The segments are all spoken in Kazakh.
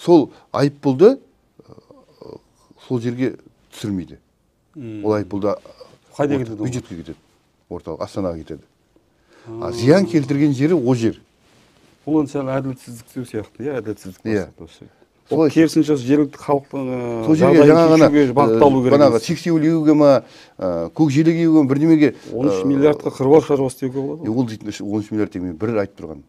сол айыппұлды сол жерге түсірмейді. Ол айыппұлда қайда кетеді? Бюджетке кетеді. Орталық Астанаға кетеді. Зиян келтірген жері ол жер. Бұл енді сәл әділетсіздік сияқты, әділетсіздік. Сол керісінше жергілікті халықтың жағдайын шешуге бағытталу керек. Бағанағы сексеуіл егуге ма, көк желек егуге ма, бірдемеге 13 миллиардқа қыруар шаруа істеуге болады. Ол дейтін 13 миллиард теңге бір айтып тұрған.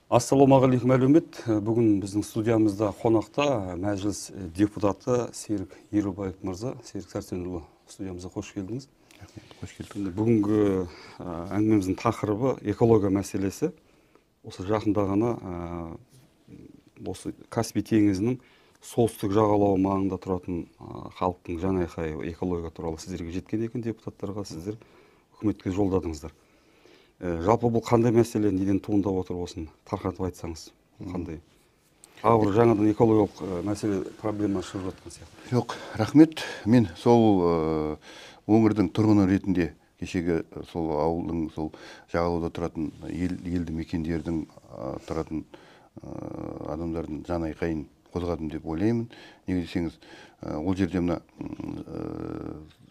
Ассалаумағалейкум әлеумет. Бүгін біздің студиямызда қонақта мәжіліс депутаты Серік Ерубаев мырза. Серік Сәрсенұлы, студиямызға қош келдіңіз. Қош келдік. Бүгінгі әңгімеміздің тақырыбы экология мәселесі. Осы жақында ғана осы Каспий теңізінің солтүстік жағалауы маңында тұратын халықтың жан айқайы экология туралы сіздерге жеткен екен, депутаттарға сіздер үкіметке жолдадыңыздар. Жалпы бұл қандай мәселе, неден туындап отыр, осын тарқатып айтсаңыз, қандай? Бір жаңадан экологиялық мәселе, проблема шығып жатқан сияқты. Жоқ, рахмет. Мен сол өңірдің тұрғыны ретінде кешегі сол ауылдың сол жағалауда тұратын елді мекендердің тұратын адамдардың жан айқайын қозғадым деп ойлаймын. Неге десеңіз, ол жерде мына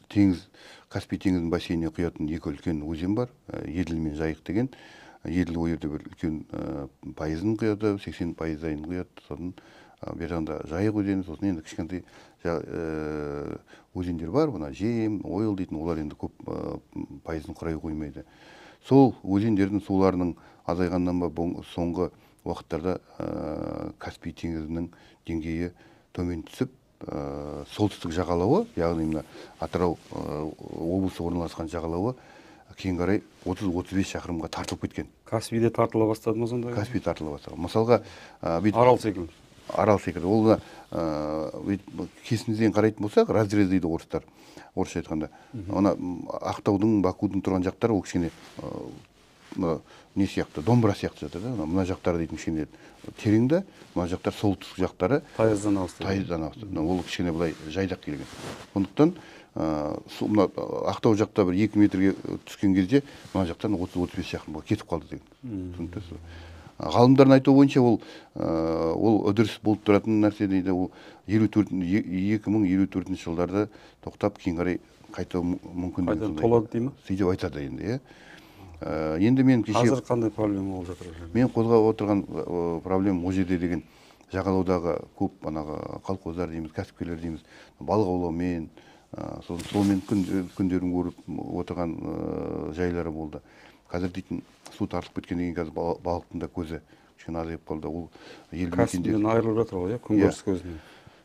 теңіз, Каспий теңізінің бассейніне құятын екі үлкен өзен бар, Еділ мен Жайық деген. Еділ ол жерде бір үлкен пайызын құяды, 80% құяды. Сосын берғанда Жайық өзені, сосын енді кішкентай өзендер бар, бұна Жем, Ойыл дейтін, олар енді көп пайызын құрай қоймайды. Сол өзендердің суларының азайғаннан ба соңғы уақыттарда Каспий теңізінің деңгейі төмен түсіп, солтүстік жағалауы, яғни мына Атырау облысы орналасқан жағалауы кейін қарай 30-35 шақырымға тартылып кеткен. Каспийде тартыла бастады ма сонда? Каспий тартыла бастады. Мысалға Арал секілді. Арал секілді. Ол кесіндіден қарайтын болсақ, разрез дейді орыстар, орысша айтқанда. Ona Ақтаудың, Бакудың тұрған жақтары ол кішкене не сияқты, домбыра сияқты жатыр да. Мына жақтары дейтін кішкене тереңді, мына жақтар солтүстік жақтары тайыздан ауысты. Ол кішкене былай жайдақ келген. Сондықтан Ақтау жақта бір 2 метрге түскен кезде мына жақтан 30-35 шақырым кетіп қалды деген. Ғалымдардың айтуы бойынша ол үдеріс болып тұратын нәрсе дейді. Ол 2054 жылдарда тоқтап кейін қарай қайта мүмкін қайта толады дейді ме? Сөйтіп айтады енді. Енді мен қазір қандай проблема болып жатыр? Мен қозғап отырған проблема ол жерде деген жағалаудағы көп колхоздар дейміз, кәсіпкерлер дейміз, балық аулаумен, солмен күндерін көріп отырған жайлары болды. Қазір дейтін су тартылып кеткеннен кейін қазір балықтың да көзі кішкене азайып қалды. Ол елді мекендер Каспийден айырылып жатыр ғой, күнкөріс көзінен.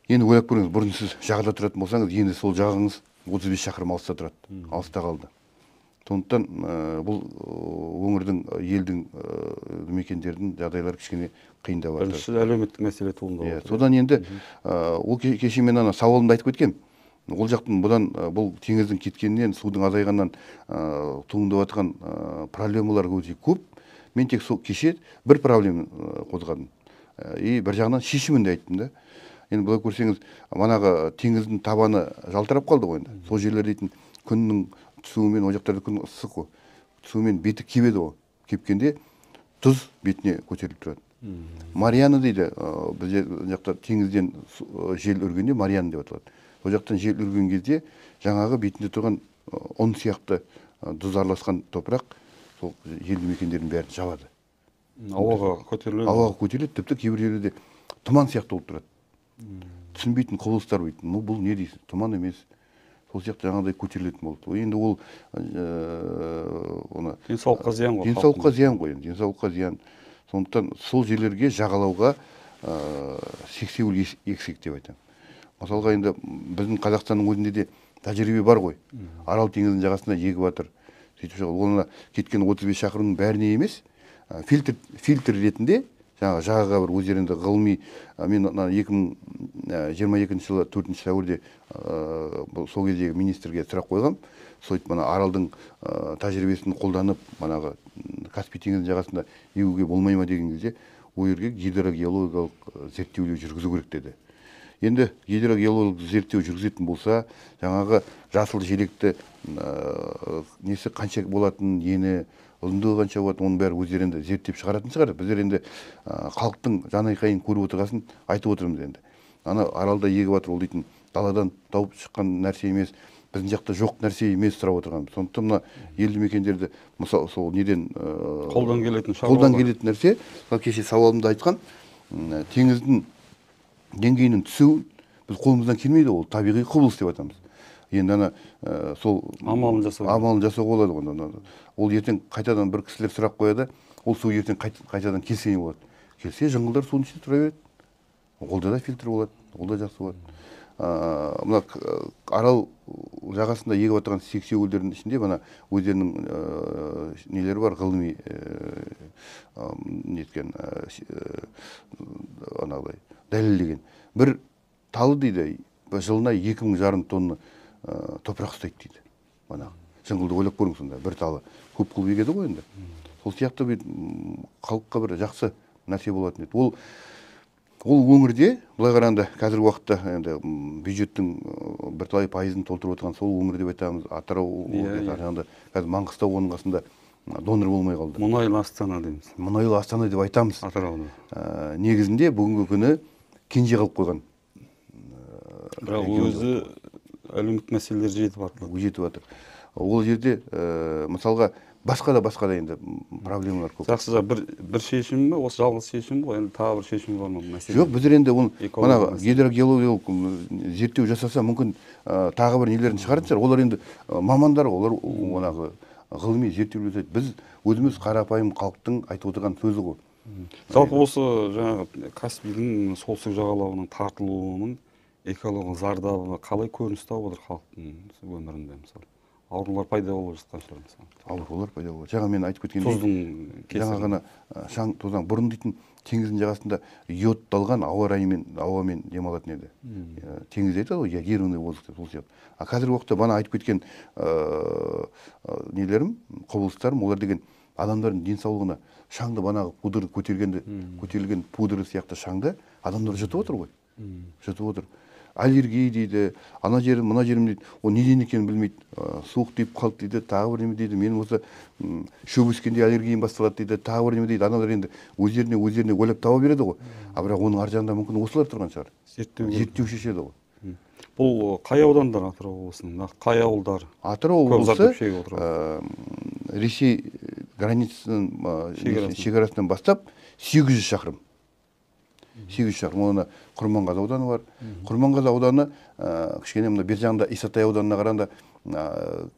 Енді ойлап көріңіз, бұрын сіз жағада тұратын болсаңыз, енді сол жағыңыз 35 шақырым алыста тұрады, алыста қалды. Сондықтан бұл өңірдің, елдің, мекендердің жағдайлары кішкене қиындап жатыр. Бірінші әлеуметтік мәселе туындап отыр. Содан енді ол кеше мен сауалымда айтып кеткем. Ол жақтың бұл теңіздің кеткенінен, судың азайғаннан туындап жатқан проблемалар өте көп. Мен тек сол кеше бір проблема қозғадым. Бір жағынан шешімін де айттым да. Енді бұлай көрсеңіз, манағы теңіздің табаны жалтырап қалды ғой енді. Сол жерлер дейтін күннің түсуімен, о жақтарда күн ыстық қой. Түсуімен беті кебеді ғой. Кепкенде тұз бетіне көтеріліп тұрады. Мариана дейді, біз жақта теңізден жел үргенде Мариана деп аталады. Ол жақтан жел үрген кезде жаңағы бетінде тұрған ұн сияқты тұз араласқан топырақ сол елді мекендердің бәрін жабады. Ауаға көтеріледі. Ауаға көтеріледі, тіпті кейбір жерлерде тұман сияқты болып тұрады. Түсінбейтін құбылыстар дейді. Бұл не дейсіз? Тұман емес. Сол сияқты жаңағыдай көтерілетін болды. Енді ол денсаулыққа зиян ғой. Денсаулыққа зиян ғой, денсаулыққа зиян. Сондықтан сол жерлерге жағалауға сексеуіл ексек деп айтамын. Мысалға енді біздің Қазақстанның өзінде де тәжірибе бар ғой. Арал теңізінің жағасында егіп жатыр. Сөйтіп оны кеткен 35 шақырымның бәріне емес, фильтр ретінде жағаға бір өздерінде ғылыми, мен 2022 жылы 4 сәуірде сол кездегі министрге сұрақ қойғам. Сөйтіп Аралдың тәжірибесін қолданып, Каспий теңізінің жағасында егуге болмай ма деген кезде, ол жерге гидрогеологиялық зерттеулер жүргізу керек деді. енді гидрогеологиялық зерттеу жүргізетін болса, жаңағы жасыл желекті несі қанша болатынын, ені ұзындығы қанша болады, оның бәрі өздері енді зерттеп шығаратын шығар. Біздер енді халықтың жанайқайын көріп отырғасын айтып отырмыз енді. Ана аралда егіп жатыр, ол дейтін даладан тауып шыққан нәрсе емес, біздің жақта жоқ нәрсе емес сұрап отырғанбыз. Сондықтан мына елді мекендерді мысалы сол неден қолдан келетін нәрсе, кеше сауалымда айтқан, теңіздің деңгейінің түсуін біз қолымыздан келмейді, ол табиғи құбылыс деп айтамыз. Енді ана сол амалын жасауға болады ғой. Ол ертең қайтадан бір кісілер сұрақ қояды, ол су ертең қайтадан келсе не болады? Келсе жыңғылдар судың ішінде тұра береді. Олда да фильтр болады, ол да жақсы болады. Мына арал жағасында егіп отырған сексеуілдердің ішінде мына өздерінің нелері бар, ғылыми неткен анағыдай дәлелдеген. Бір талы дейді, жылына 2,5 тонна топырақ ұстайды дейді. Жыңғылды ойлап көрің сонда, бір талы көп қылып егеді ғой енді. Сол сияқты халыққа бір жақсы нәрсе болатын еді. Ол өңірде, былай қарағанда қазіргі уақытта енді бюджеттің бірталай пайызын толтырып отырған сол өңір деп айтамыз. Атырау, қазір Маңғыстау оның қасында донор болмай қалды. Мұнайлы Астана дейміз. Мұнайлы Астана деп айтамыз. Атырауда. Негізінде бүгінгі күні кенже қалып қойған. Бірақ өзі әлеуметтік мәселелер жетіп жатыр. Ол жерде мысалға басқа да енді проблемалар көп. Жақсы, бір шешім бе, осы жалғыз шешім бе, енді тағы бір шешім бар ма мәселе? Жоқ, біздер енді гидрогеологиялық зерттеу жасаса, мүмкін тағы бір нелерін шығаратын шығар. Олар енді мамандар, олар ғылыми зерттеу жасайды. Біз өзіміз қарапайым халықтың айтып отырған сөзі ғой. Жалпы осы жаңағы Каспийдің солтүстік жағалауының тартылуының экологиялық зардабы қалай көрініс тауып отыр халықтың өмірінде, мысалы? Аурулар пайда болып жатқан шығар, мысалы. Аурулар пайда болып. Жаңа мен айтып кеткендей, жаңа ғана шаң тозаң бұрын дейтін теңіздің жағасында йодталған ауамен демалатын еді. Теңіз айтады ғой, ядерный воздух деп, сол сияқты. Қазіргі уақытта бана айтып кеткен нелерім, құбылыстарым, олар деген адамдардың денсаулығына шаңды банағы көтерілген пудры сияқты шаңды адамдар жұтып отыр ғой. Жұтып отыр. Аллергия дейді, ана жерім, мына жерім дейді, ол неден екенін білмейді, суық тиіп қалды дейді, тағы бір неме дейді, менің осы шөп өскенде аллергиям басталады дейді, тағы бір неме дейді, аналар енді өздеріне ойлап таба береді ғой. Бірақ оның ар жағында мүмкін осылар тұрған шығар. Зерттеу шешеді ғой. Бұл қай аудандар Атырау облысының, қай ауылдар? Атырау облысы Ресей шекарасынан бастап 800 шақырым. 800 шақырым. Оны Құрманғазы ауданы бар. Құрманғазы ауданы кішкене мына бер жағында Исатай ауданына қарағанда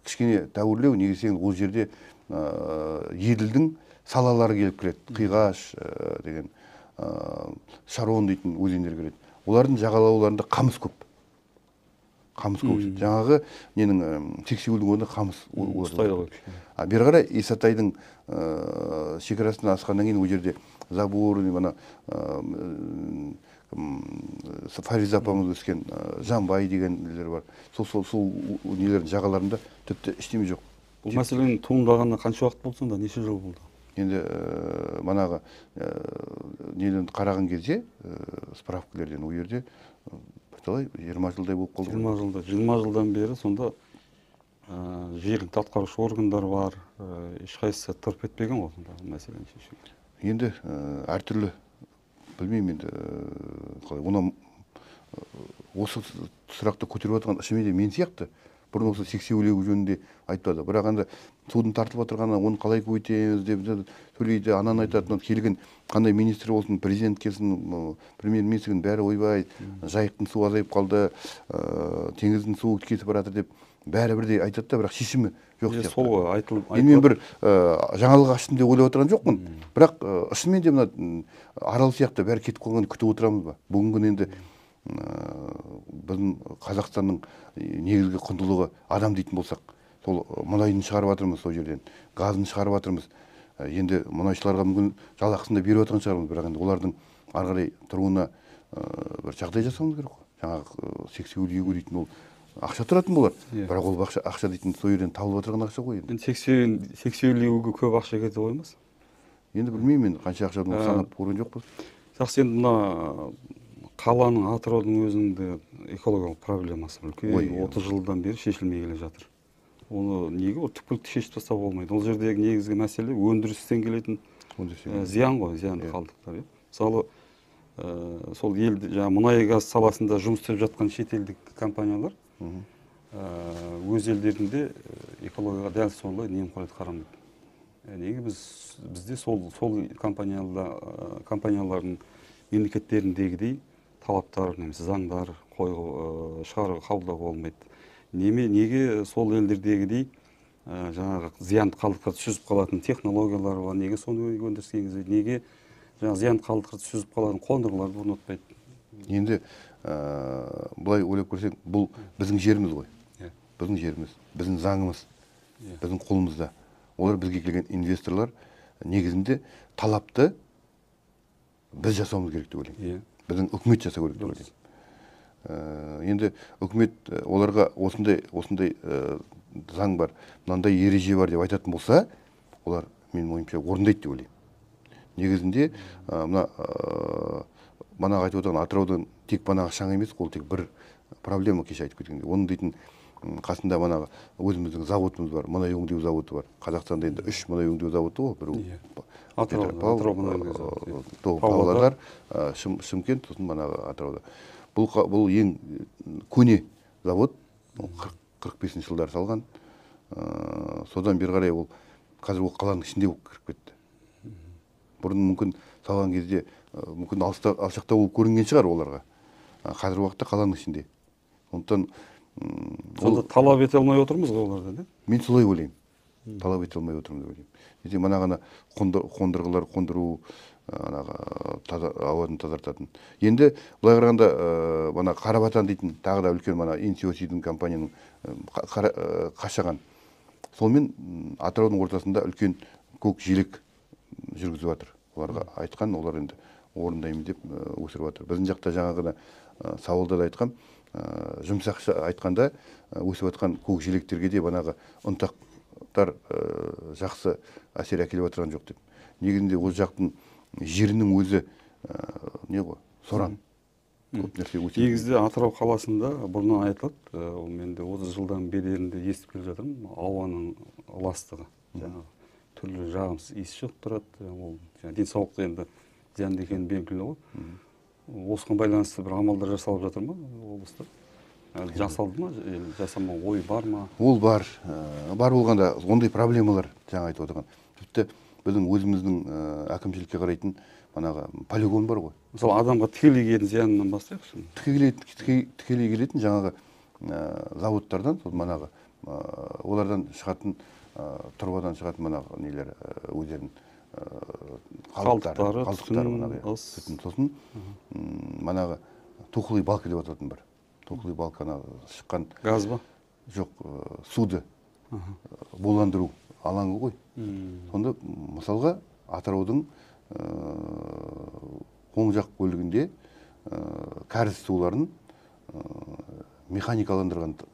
кішкене тәуірлеу, негізінен ол жерде Еділдің салалары келіп кіреді. Қиғаш деген Шарон дейтін өзендер кіреді. Олардың жағалауларында қамыс көп. Жаңағы ненің сексеуілдің орнында қамыс ұстайды ғой. Бері қарай Исатайдың шекарасынан асқаннан кейін ол жерде Забор, Фариза апамыз өскен Жанбай деген нелер бар. Сол нелердің жағаларында тіпті ештеме жоқ. Бұл мәселенің туындағанына қанша уақыт болды сонда, неше жыл болды? Енді манағы неден қараған кезде справкілерден ол жерде 20 жылдай болып қалды. 20 жылдан бері сонда жергілікті атқарушы органдар бар, ешқайсысы тұрып кетпеген ғой сонда мәселені шешуге. Енді әртүрлі білмеймін енді қалай. Осы сұрақты көтеріп отырған шынымен мен сияқты бұрын осы сексеуіл егу жөнінде айтпады. Бірақ енді судың тартылып отырғаны, оны қалай көбейтеміз деп сөйлейді, ананы айтады, келген қандай министр болсын, президент келсін, премьер-министрдің бәрі ойбай, жайықтың суы азайып қалды, теңіздің суы кетіп баратыр деп бәрі бірдей айтады да, бірақ шешімі жоқ сияқты. Сол айтылып. Мен бір жаңалық аштым деп ойлап отырған жоқпын. Бірақ шынымен де мына арал сияқты бәрі кетіп қалғанын күтіп отырамыз ба? Бүгінгі енді біздің Қазақстанның негізгі құндылығы адам дейтін болсақ, сол мұнайын шығарып жатырмыз, сол жерден газын шығарып жатырмыз. Енді мұнайшыларға мүмкін жалақысын да беріп отырған шығармыз, бірақ енді олардың ары қарай тұруына бір жағдай жасауымыз керек қой. Жаңағы сексеуіл егу дейтін ол ақша тұратын болар, бірақ ол ақша дейтін сол жерден табылып отырған ақша ғой. Енді сексеуіл егуге көп ақша кетіп қоймас? Енді білмеймін, қанша ақша санап көрген жоқпыз. Жақсы, енді мына қаланың Атыраудың өзінде экологиялық проблемасы бар. Ой, Үлкен 30 жылдан бері шешілмей келе жатыр. Оны неге ол түпкілікті шешіп тастауға болмайды? Ол жердегі негізгі мәселе өндірістен келетін зиян ғой, зиянды қалдықтар. Мысалы, сол елді жаңағы мұнай газ саласында жұмыс істеп жатқан шетелдік компаниялар өз елдерінде экологияға дәл солай немқұрайды қарамайды. Неге бізде сол компаниялардың мемлекеттеріндегідей талаптар, немесе заңдар шығаруға қабылдауға болмайды. Неге сол елдердегідей жаңағы зиянды қалдықтарды сүзіп қалатын технологиялар бар, неге соны өндіріске енгізбейді, неге жаңағы зиянды қалдықтарды сүзіп қалатын қондырғыларды орнатпайды? Енді былай ойлап көрсек, бұл біздің жеріміз ғой. Біздің жеріміз, біздің заңымыз, біздің қолымызда. Олар бізге келген инвесторлар негізінде талапты біз жасауымыз керек деп ойлаймын. Біздің үкімет жасау керек деп ойлаймын. Енді үкімет оларға осындай заң бар, мынандай ереже бар деп айтатын болса, олар менің ойымша орындайды деп ойлаймын. Негізінде манағы айтып отырған Атыраудан тек манағы шаң емес, ол тек бір проблема кеше айтып кеткенде. Оның дейтін қасында манағы өзіміздің заводымыз бар, мұнай өңдеу заводы бар. Қазақстанда енді 3 мұнай өңдеу заводы ғой, бір Павлодар, Шымкент, сосын манағы Атырауда. Бұл ең көне завод, 45 жылдар салған. Содан бері қарай ол қазір ол қаланың ішінде кіріп кетті. Бұрын мүмкін салған кезде мүмкін алшақта ол көрінген шығар оларға. Қазір уақытта қаланың ішінде. Сондықтан сонда талап ете алмай отырмыз ғой олардан. Мен солай ойлаймын. Талап ете алмай отырмыз деп ойлаймын. Манағана қондырғылар қондыру, ауадан тазартатын. Енді былай қарағанда мана Қарабатан дейтін тағы да үлкен мана Инсиосидің компанияның қашаған. Сонымен Атыраудың ортасында үлкен көк желек жүргізіп жатыр. Оларға айтқан, олар енді орындаймыз деп өсіріп жатыр. Біздің жақта жаңағыда сауалда да айтқан, жұмсақша айтқанда өсіп жатқан көк желектерге де банағы ұнтақтар жақсы әсер әкеліп отырған жоқ деп. Негізінде ол жақтың жерінің өзі не ғой, соран. Негізде Атырау қаласында бұрыннан айтылады, мен де 30 жылдан берлерінде естіп келе жатырмын, ауаның ластығы. Жаңағы түрлі жағымсыз иіс шығып тұрады, ол денсаулыққа енді зиянды екені белгілі ғой. Осыған байланысты бір амалдар жасалып жатыр ма облыста? Жасалды ма, жасамау ой бар ма? Ол бар. Бар болғанда ондай проблемалар жаңа айтып отырған. Тіпті біздің өзіміздің әкімшілікке қарайтын манағы полигон бар ғой. Мысалы адамға тікелей келетін зиянынан бастайықшы. Тікелей келетін жаңағы заводтардан, манағы олардан шығатын, тұрбадан шығатын манағы нелер өздерінің қалдықтары, сосын манағы тухлый балка деп ататын бар. Тухлый балканы шыққан газ ба? Жоқ, суды буландыру алаңы ғой. Сонда мысалға Атыраудың оң жақ бөлігінде кәріз суларын механикаландырып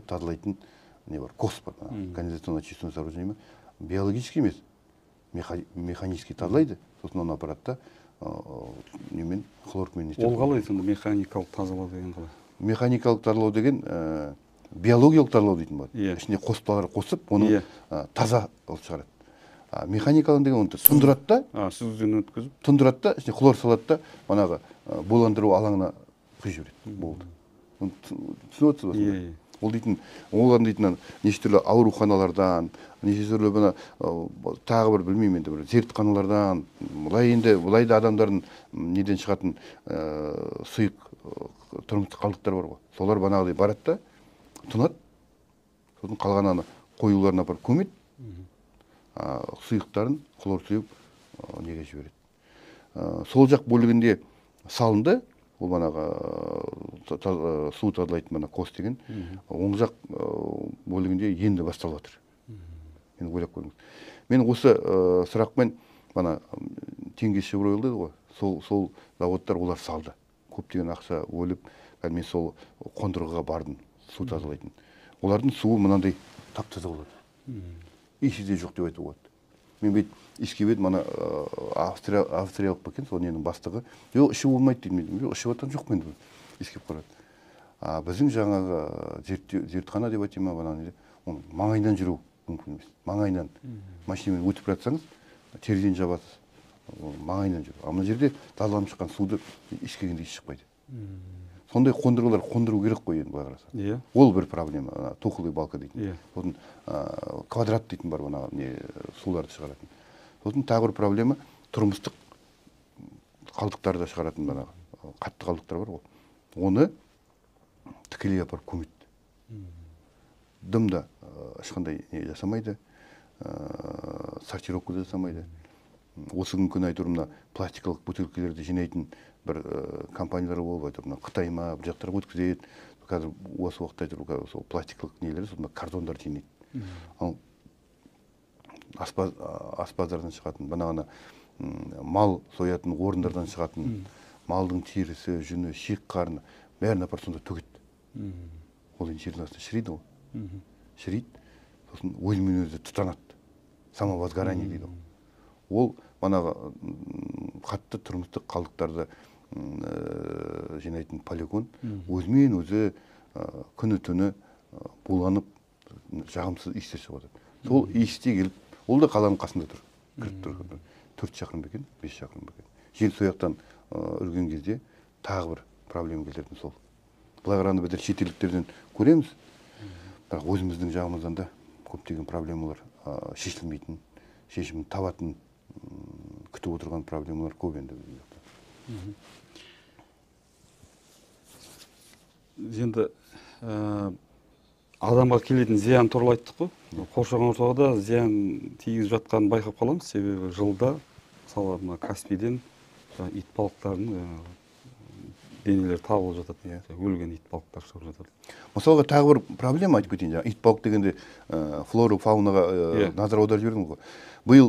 тазалайтын не бар, кос бар, канализационно-очистное сооружение. Биологический емес, механический тазалайды, сосын оны аппаратта немен хлоркмен істеп. Ол қалай сонда механикалық тазалау деген қалай? Механикалық тазалау деген биологиялық тазалау дейтін болады. Ішіне қоспалар қосып, оны таза қылып шығарады. Механикалық деген оны тұндырады да, сүзгіден өткізіп, тұндырады да, ішіне хлор салады да, манағы буландыру алаңына құйып жібереді. Болды. Түсініп отырсыз ба? Ол дейтін, олар дейтін неше түрлі ауруханалардан, неше түрлі тағы бір білмеймін енді бір зертханалардан, бұлай да адамдардың неден шығатын сұйық тұрмыстық қалдықтар бар ғой. Солар банағыдай барады да, тұнады, сосын қалған қоюларын апарып көмеді, сұйықтарын хлор сұйып неге жібереді. Сол жақ бөлігінде салынды, ол манағы су тазалайтын кос деген, оң жақ бөлігінде енді басталып жатыр. Енді ойлап көріңіз. Мен осы сұрақпен теңгеше ойылды ғой, сол заводтар олар салды. Көптеген ақша өліп, мен сол қондырғыға бардым, су тазалайтын. Олардың суы мынандай тап-таза болады. Иісі де жоқ деп айтуға болады. Мен бет ішке бет мана австриялық бекен, сол ненің бастығы. Жоқ, іші болмайды дейді. Мен жоқ, ішіп жатқан жоқ мен иіскеп қарады. Біздің жаңағы зертхана деп айтайын ма, бана неде, оның маңайынан жүру мүмкін емес. Маңайынан машинамен өтіп жатсаңыз, терезені жабасыз. Маңайынан жүру. Мына жерде тазаланып шыққан суды ішкегенде еш шықпайды. Сондай қондырғылар қондыру керек қой енді былай қараса. Иә. Ол бір проблема, тухлый балка дейтін. Иә. Сосын квадрат дейтін бар, мына суларды шығаратын. Сосын тағы бір проблема тұрмыстық қалдықтарды шығаратын, мына қатты қалдықтар бар ғой. Оны тікелей апарып көмеді. Дымда ешқандай не жасамайды, сортировка жасамайды. Осы күн айтыр, мына пластикалық бутылкаларды жинайтын бір компаниялар болып айтыр, мына Қытай ма, бір жақтарға өткізеді. Қазір осы уақытта айтыр, сол пластикалық нелері, сонда картондар жинайды. Ал аспаздардан шығатын, бағана мал соятын орындардан шығатын малдың терісі, жүні, шек қарны бәрін апарып сонда төгеді. Ол енді жердің астында шірейді ғой. Шірейді, сосын өзімен өзі тұтанады. Самовозгорание дейді ғой. Ол манағы қатты тұрмыстық қалдықтарды жинайтын полигон өзімен өзі күні түні буланып жағымсыз иістер шығады. Сол иісте келіп, ол да қаланың қасында тұр. Кіріп тұр. 4 шақырым бекен, 5 шақырым бекен. Жел сояқтан үрген кезде тағы бір проблема келтіретін сол. Былай қарағанда біздер шетелдіктерден көреміз, бірақ өзіміздің жағымыздан да көптеген проблемалар шешілмейтін, шешімін табатын, күтіп отырған проблемалар көп енді. Енді адамға келетін зиян туралы айттық қой. Қоршаған ортаға да зиян тигізіп жатқанын байқап қаламыз. Себебі жылда мысалы мына Каспийден итбалықтардың денелері табылып жатады. Өлген итбалықтар шығып жатады. Мысалға тағы бір проблема айтып кетейін. Итбалық дегенде флора, фаунаға назар аударып жібердім ғой. Биыл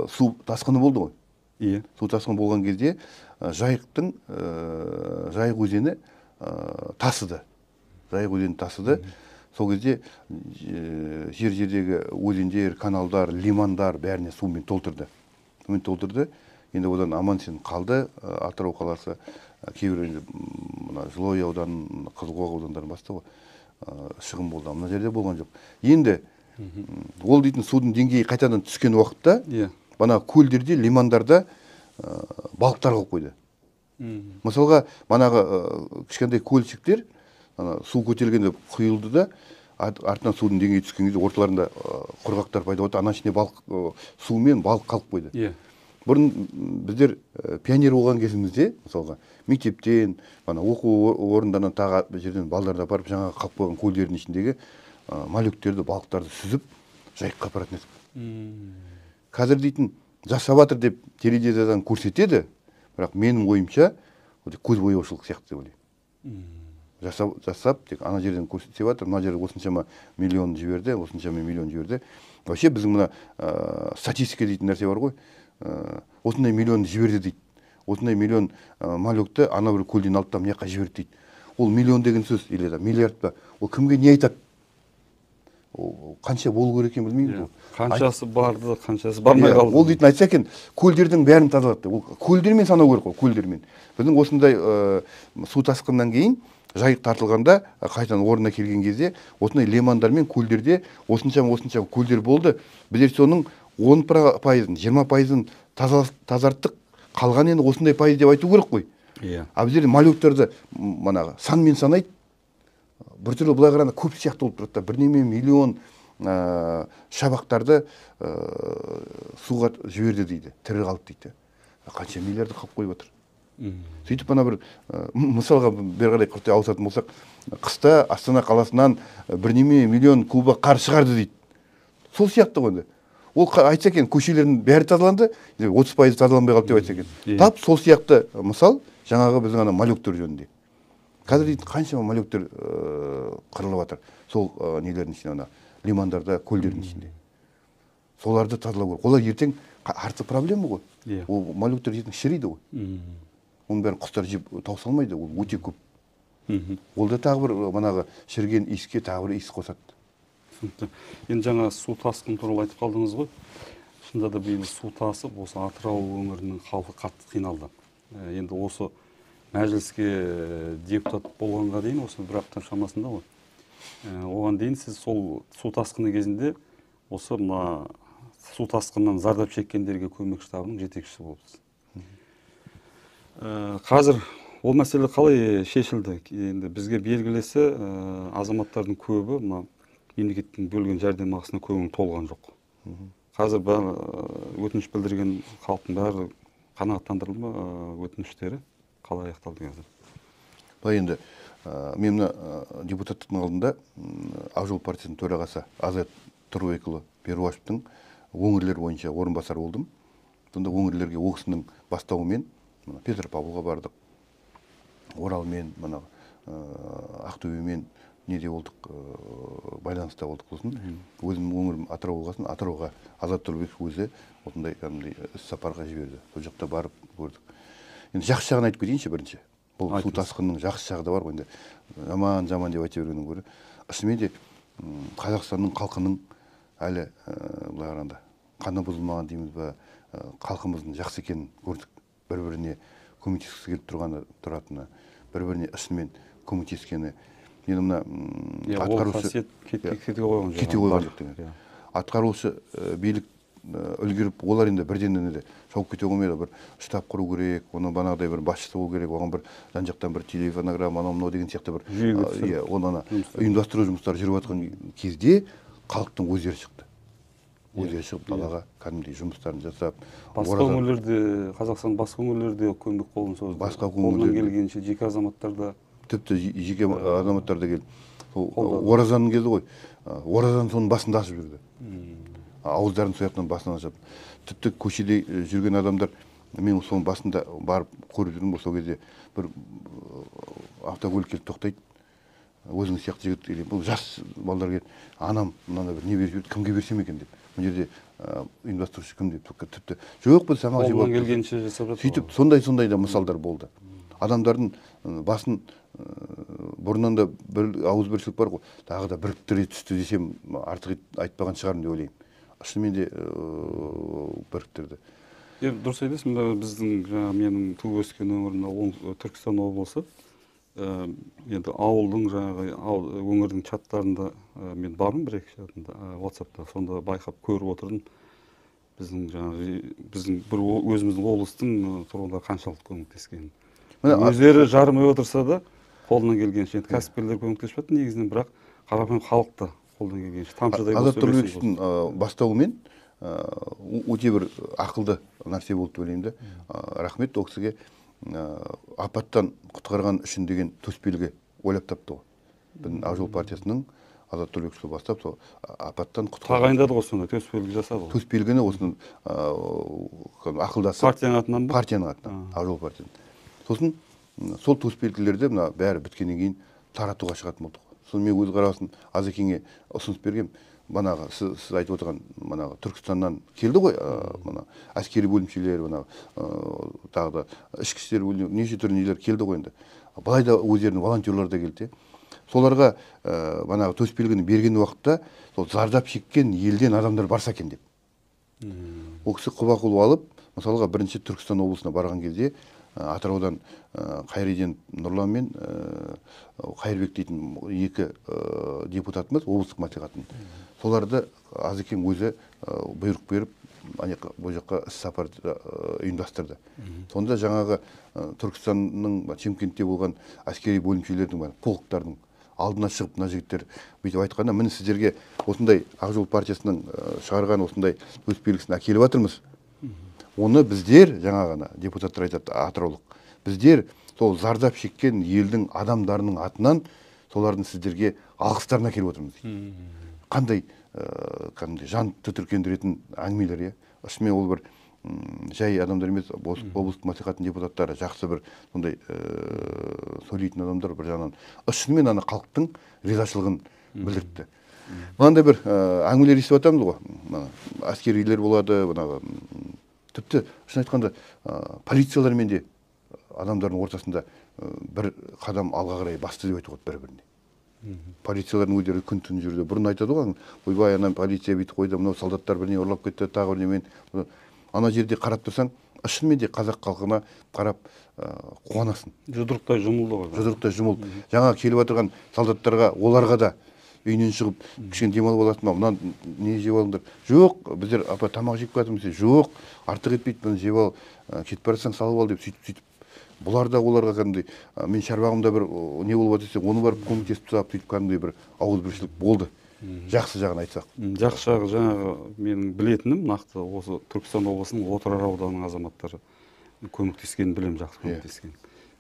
су тасқыны болды ғой. Иә. Су тасқыны болған кезде Жайық өзені тасыды. Жайық өзені тасыды. Сол кезде жер-жердегі өзендер, каналдар, лимандар бәріне сумен толтырды. Енді одан аман-есен қалды. Атырау қаласы, кейбір Жылой ауданы, Қызылқоға аудандарын бастығы шығын болды. Мына жерде болған жоқ. Енді ол дейтін судың деңгейі қайтадан түскен уақытта, бана көлдерде, лимандарда балықтар қалып қойды. Мысалға, манағы кішкентай көлшіктер су көтерілгенде құйылды да, артынан судың деңгейі түскен кезде орталарында құрғақтар пайда болды, ана ішіне сумен балық қалып қойды. Бұрын біздер пионер болған кезімізде, мысалға, мектептен, оқу орындарынан тағы жерден балдарды апарып жаңағы қалып қойған көлдердің ішіндегі моллюктерді, балықтарды сүзіп, Жайыққа апаратын едік. Қазір дейтін жасап жатыр деп телевизиядан көрсетеді, бірақ менің ойымша көз бояушылық сияқты деп ойлаймын. Жасап, тек ана жерден көрсетсе жатыр, мына жерде осыншама миллион жіберді, осыншама миллион жіберді. Вообще біздің мына статистика дейтін нәрсе бар ғой. Осындай миллион жіберді дейді. Осындай миллион моллюкті ана бір көлден алып та мына жаққа жіберді дейді. Ол миллион деген сөз, или миллиард па? Ол кімге не айтады? Қанша болу керек екен білмеймін. Қаншасы барды, қаншасы бармай қалды. Ол дейтін айтса екен, көлдердің бәрін тазалады. Ол көлдермен санау керек қой, көлдермен. Біздің осындай су тасқыннан кейін Жайық тартылғанда, қайтадан орнына келген кезде, осындай лимандар мен көлдерде осыншама көлдер болды. Біздер соның 10%, 20%-ын тазарттық, қалған енді осындай пайыз деп айту керек қой. А біздер моллюктарды санмен санайды. Бір түрлі былай қарағанда көп сияқты болып тұрады. Бірнеме миллион шабақтарды суға жіберді дейді, тірі қалды дейді. Қанша миллиарды қалып қойып отыр. Сөйтіп бір мысалға бері қарай құрттай ауысатын болсақ, қыста Астана қаласынан бірнеме миллион куба қар шығарды дейді. Сол сияқты ғой. Ол айтса екен, көшелердің бәрі тазаланды, 30% тазаланбай қалды деп айтса екен. Тап сол сияқты мысал жаңағы біздің ана моллюктер жөнінде. Қазір дейтін қаншама моллюктер қырылып жатыр. Сол нелердің ішінде, лимандарда, көлдердің ішінде. Соларды тазалау керек. Олар ертең артық проблема ғой. Ол моллюктер ертең шірейді ғой. Оның бәрін құстар жеп тауыса алмайды, ол өте көп. Ол да тағы бір манағы шірген иіске тағы бір иіс қосады. Енді жаңа су тасқын туралы айтып қалдыңыз ғой. шынында да биыл су тасып, осы Атырау өңірінің халқы қатты қиналды. Енді осы мәжіліске депутат болғанға дейін, осы бір апта шамасында ғой. Оған дейін сіз сол су тасқыны кезінде осы мына су тасқынынан зардап шеккендерге көмек штабының жетекшісі болыпсыз. Қазір ол мәселе қалай шешілді? Енді бізге белгілесі азаматтардың көбі мына мемлекеттің бөлген жәрдемақысына көңілі толған жоқ. Қазір өтініш білдірген халықтың бәрі қанағаттандырылды ма, өтініштері қалай аяқталды қазір? Былай енді мен мына депутаттың алдында Ақжол партиясының төрағасы Азат Тұрлыбекұлы Перуашевтың өңірлер бойынша орынбасар болдым. Сонда өңірлерге ол кісінің бастауымен Петропавлға бардық, Оралмен, Ақтөбемен неде болдық, байланыста болдық. Сосын өзім өңірім Атырау болғасын, Атырауға Азат Тұрлыбеков өзі осындай іс-сапарға жіберді. Сол жақта барып көрдік. Енді жақсы жағын айтып кетейінші бірінші. Бұл су тасқынның жақсы жағы да бар ғой. Енді жаман деп айта бергеннен гөрі, шынымен де Қазақстанның халқының әлі былай қарағанда қаны бұзылмаған дейміз ба, халқымыздың жақсы екенін көрдік. Бір-біріне көмектескісі келіп тұратыны, бір-біріне шынымен көмектескені. Енді мына атқарушы кете қойған жоқ. Атқарушы билік үлгеріп, олар енді бірден шауып кете қоймайды. Бір штаб құру керек, оны банағыдай бір басшысы болу керек, оған бір жан-жақтан бір телефонограмма, анау деген сияқты бір ұйымдастыру жұмыстары жүріп жатқан кезде халықтың өздері шықты. Өздері шығып далаға кәдімгідей жұмыстарын жасап, басқа өңірлерде, Қазақстан басқа өңірлерде көмек қолын созды. Басқа қолынан келгенше жеке азаматтар да, тіпті жеке азаматтар да келіп, оразаның кезі ғой, оразаның соның басында ашып жүрді. Ауыздарын сояқтан басынан ашып, тіпті көшеде жүрген адамдар, мен соның басында барып көріп жүрдім. Сол кезде бір автокөлік келіп тоқтайды, өзіңіз сияқты жігіт келіп, бұл жас балдар келіп, анам мынандай бір не беріп жүрді, кімге берсем екен деп. Бұл жерде ұйымдастырушы кім деп, тіпті жоқ біз тамақ жеп қолынан келгенше жасап жатыр. Сөйтіп сондай да мысалдар болды. Адамдардың басын бұрыннан да бір ауызбіршілік бар ғой, тағы да біріктіре түсті десем артық айтпаған шығармын деп ойлаймын. Шынымен де біріктірді. Дұрыс айтасың, біздің менің туып өскен өңірімде Түркістан облысы, енді ауылдың өңірдің чаттарында мен бармын бір-екі чатында, WhatsApp'та, сонда байқап көріп отырдым. Біздің бір өзіміздің облыстың тұрғындары қаншалықты көмектескенін. Өздері жарымай отырса да қолынан келгенше, кәсіпкерлер көмектесіп жатыр негізінен, бірақ қарапайым халық та қолдан келгенше тамшыдай болса. Азат Тұрлыбековтың бастауымен өте бір ақылды нәрсе болды деп ойлаймын да. Рахмет ол кісіге, апаттан құтқарған үшін деген төсбелгі ойлап тапты ғой. Біздің Ақжол партиясының Азат Тұрлыбеков бастап, сол апаттан құтқарған. Тағайындады ғой сонда, төсбелгі жасады ғой. Төсбелгіні осының ақылдасы. Партияның атынан ба? Партияның атынан, Ақжол партияның. Сосын сол төсбелгілерді бәрі біткеннен кейін таратуға шығатын болдық. Сосын мен өз қарасын Азекеңе ұсыныс бергем. Банағы сіз айтып отырған Түркістаннан келді ғой, әскери бөлімшелер, тағы да ішкі істер бөлімшелері, неше түрлі нелер келді ғой енді. Былай да өздерінің волонтерлар да келді. Соларға төсбелгіні берген уақытта сол зардап шеккен елден адамдар барса екен деп. Ол кісі құба-құлып алып, мысалға бірінші Түркістан облысына барған кезде Атыраудан Қайреден Нұрлан мен Қайырбек дейтін екі депутатымыз облыстық мәслихаттың. Соларды Азекең өзі бұйрық беріп, бұл жаққа іс-сапар ұйымдастырды. Сонда жаңағы Түркістанның Шымкентте болған әскери бөлімшелердің, полктардың алдына шығып, мына жігіттер бүйтіп айтқанда, міне сіздерге осындай Ақжол партиясының шығарған осындай төсбелгісін әкеліп жатырмыз. Оны біздер, жаңағына депутаттар айтады, атыраулық, біздер сол зардап шеккен елдің адамдарының атынан солардың сіздерге алғыстарын әкеліп отырмыз. Қандай жан түтіркендіретін әңгімелер, шынымен ол бір жай адамдар емес, облыстық мәслихаттың депутаттары, жақсы бір сондай сөйлейтін адамдар бір жағынан шынымен ана халықтың ризашылығын білдірді. Мынандай бір әңгімелер естіп жатамыз ғой, әскерилер болады, тіпті шын айтқанда полициялармен де адамдардың ортасында бір қадам алға қарай басты деп айтуға бір-біріне. Полициялардың өздері күн түн жүрді. Бұрын айтады ғой, ойбай ана полиция бүйтіп қойды, мынау солдаттар біріне ұрлап кетті, тағы біріне. Мен ана жерде қарап тұрсаң, шынымен де қазақ халқына қарап қуанасың. Жұдырықтай жұмылды ғой. Жұдырықтай жұмылды. Жаңа келіп отырған солдаттарға, оларға да үйінен шығып кішкене демалып аласың ба, мынаны не жеп алыңдар? Жоқ, біздер апа тамақ жеп жатырмыз. Жоқ, артық етпейді, бұны жеп ал, кетіп бара жатсаң салып ал деп сөйтіп. Бұлар да оларға кәдімгідей, мен шаруағымда бір не болып жатса, оны барып көмектесіп тастап, сөйтіп кәдімгідей бір ауызбіршілік болды. Жақсы жағын айтсақ. Жақсы жағы жаңағы менің білетінім нақты осы Түркістан облысының Отырар ауданының азаматтары көмектескенін білемін, жақсы көмектескен.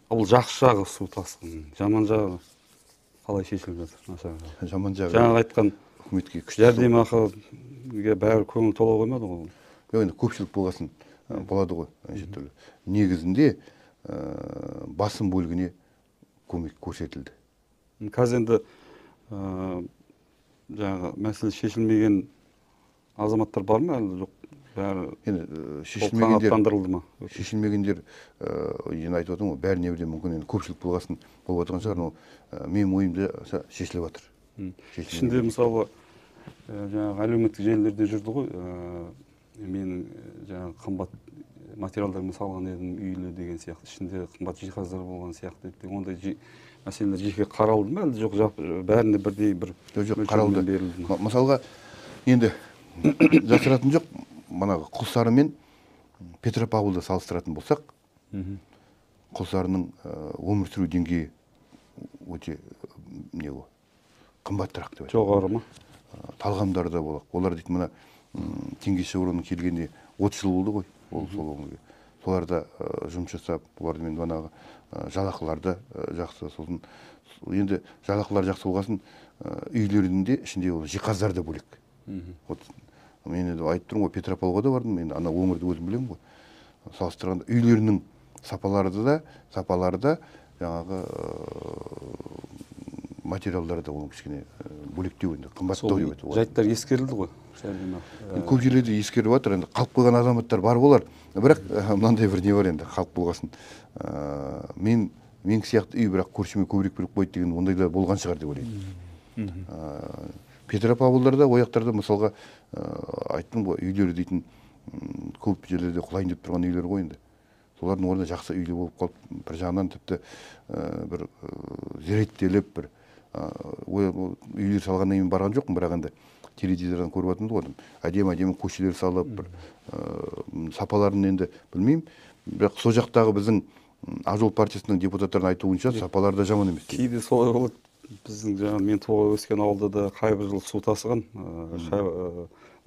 Ал жақсы жағы су тасқынының, жаман жағы қалай шешіліп жатыр? Жаман жағы. Жаңағы айтқан үкіметке күшті жәрдемақыға бәрі көңіл тола қоймады ғой. Енді көпшілік болғасын болады ғой. Негізінде басым бөлігіне көмек көрсетілді. Қазір енді жаңағы мәселе шешілмеген азаматтар бар ма әлі жоқ? Енді шешілмегендер ма? Шешілмегендер енді айтып отырмын ғой, бәріне бірден мүмкін енді көпшілік болғасын болып отырған шығар, но менің ойымда шешіліп жатыр. Ішінде мысалы жаңағы әлеуметтік желілерде жүрді ғой, менің жаңағы қымбат материалдармен салған едім үйлі деген сияқты, ішінде қымбат жиһаздар болған сияқты еді. Ондай мәселелер жеке қаралды ма әлде жоқ, бәріне бірдей бір қаралды. Мысалға енді жасыратын жоқ, манағы Құлсары мен Петропавлды салыстыратын болсақ, Құлсарының өмір сүру деңгейі өте қымбатырақ деп айтады. Жоғары ма? Талғамдарда болақ. Олар дейді, мына Теңізшевронның келгенде 30 жыл болды ғой. Сол өңірге. Соларда жұмыс жасап, олармен манағы жалақыларды жақсы. Сосын енді жалақылар жақсы болғасын, үйлерінде ішінде жиһаздар да бөлек. Мен енді айтып тұрмын ғой, Петропавлға да бардым, мен ана өңірді өзім білемін ғой. Салыстырғанда үйлерінің сапалары да жаңағы материалдары да оның кішкене бөлектеу, енді қымбаттау деп айтады. Жайттар ескерілді ғой. Көп жерлерде ескеріп жатыр, енді қалып қойған азаматтар бар болар. Бірақ мынандай бір не бар енді, қалып болғасын. Мен сияқты үй, бірақ көршіме көбірек беріп қойды деген ондайлар болған шығар деп ойлаймын. Петропавлдарда, ояқтарда мысалға айттым ғой, үйлері дейтін көп жерлерде құлайын деп тұрған үйлер ғой енді. Солардың орнында жақсы үйлі болып қалып, бір жағынан тіпті бір зереттеліп, бір үйлер салғаннан кейін барған жоқпын, бірақ енді теледидардан көріп жатырмыз ғой. Әдемі көшелер салып, бір сапаларын енді білмеймін, бірақ сол жақтағы біздің Ақ жол партиясының депутаттарының айтуынша сапалары да жаман емес. Кейде солай болады. Біздің жаңағы мен туып өскен ауылда да қайбір жыл су тасыған,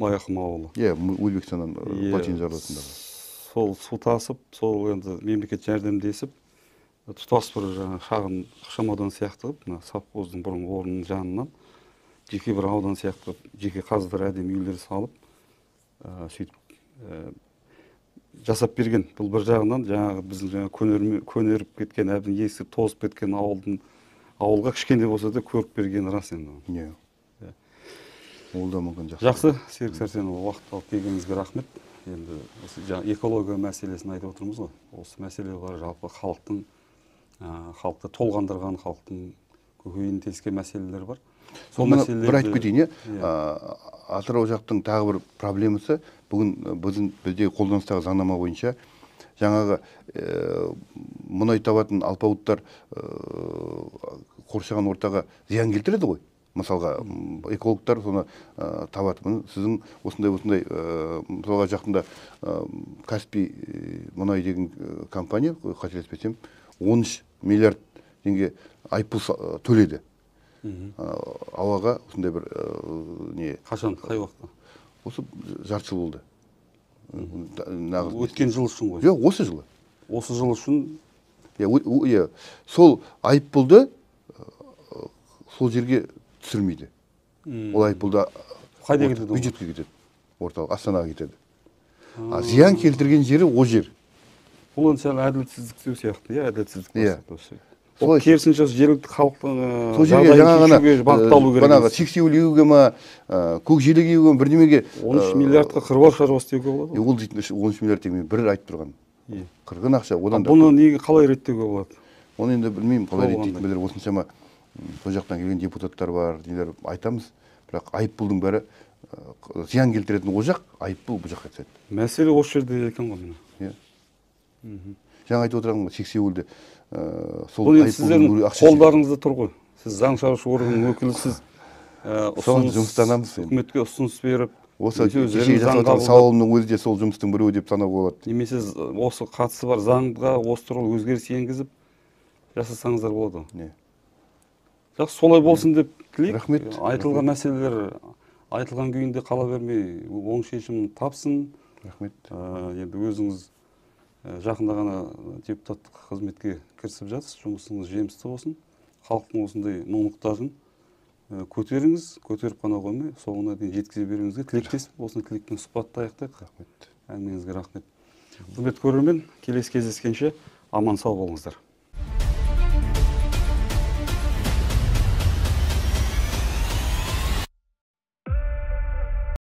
Майақым ауылы. Өзбекстаннан Плотин жарласындағы. Сол су тасып, сол енді мемлекет жәрдемдесіп, тұтас бір шағын ықшамаудан сияқты, совхоздың бұрынғы орнының жанынан жеке бір аудан сияқты жеке қаздар әдемі үйлер салып, сөйтіп жасап берген. Бұл бір жағынан жаңағы біздің көнеріп кеткен, әбден есі тозып кеткен ауылға кішкене болса да көріп берген рас енді. Ол да мүмкін жақсы. Жақсы, Серік Сәрсенұлы, уақыт алып келгеніңізге рахмет. Енді осы экология мәселесін айтып отырмыз ғой. Осы мәселелер жалпы халықты толғандырған, халықтың көкейін тескен мәселелер бар. Бір айтып кетейін, Атырау жақтың тағы бір проблемасы, бүгін бізде қолданыстағы заңнама бойынша жаңағы мұнай табатын алпауыттар қоршаған ортаға зиян келтіреді ғой. Мысалға, экологтар соны табады. Сіздің осындай, мысалға жақында Каспий мұнай деген компания, қателеспесем, 13 миллиард теңге айыппұл төледі. Ауаға осындай бір не. Қашан, қай уақытта? Осы жарты жыл болды. Өткен жыл үшін ғой? Жоқ, осы жылы. Осы жыл үшін? Сол айыппұлды сол жерге түсірмейді. Ол айыппұлда бюджетке кетеді. Орталық Астанаға кетеді. Зиян келтірген жері о жер. Бұл сәл әділетсіздік сияқты, әділетсіздік. Ол керісінше жергілікті халықтың жағдайын шешуге бағытталу керек. Банағы сексеуіл егуге ма, көкжелек егуге ма, бірдемеге 13 миллиардқа қыруар шаруа істеуге болады. Ол дейтін 13 миллиард теңге бір айтып тұрған. Қырғын ақша. Бұны неге қалай реттеуге болады? Оны енді білмеймін, қалай реттейтін білер. Осыншама сол жақтан келген депутаттар бар, нелер айтамыз. Бірақ айыппұлдың бәрі зиян келтіретін ол жақ, айыппұл бұл жаққа түседі. Мәселе осы жерде екен ғой міне. Иә. Жаңа айтып отырған сексеуілді сол бұл енді сіздердің айыппұлдың ақшасы. қолдарыңызда тұр ғой. Сіз заң шығарушы органның өкілісіз. Соған жұмыстанамыз енді. Үкіметке ұсыныс беріп, Осы өздеріңіз кеше заң жасап отырған қабылдап, сауалымның өзі де сол жұмыстың біреуі деп санауға болады. немесе осы қатысы бар заңға осы туралы өзгеріс енгізіп жасасаңыздар болады. Не. Жақсы, солай болсын деп тілейік. Рахмет. Айтылған мәселелер айтылған күйінде қала бермей, оң шешімін тапсын. Рахмет. Енді өзіңіз жақында ғана депутаттық қызметке кірісіп жатсыз, жұмысыңыз жемісті болсын. Халықтың осындай мұң-мұқтажын көтеріңіз, көтеріп қана қоймай, соңына дейін жеткізе беруіңізге тілектеспін. Осыны тілекпен сұхбатты аяқтайық. Рахмет. Әңгімеңізге рахмет. Құрметті көрермен, келесі кездескенше аман сау болыңыздар.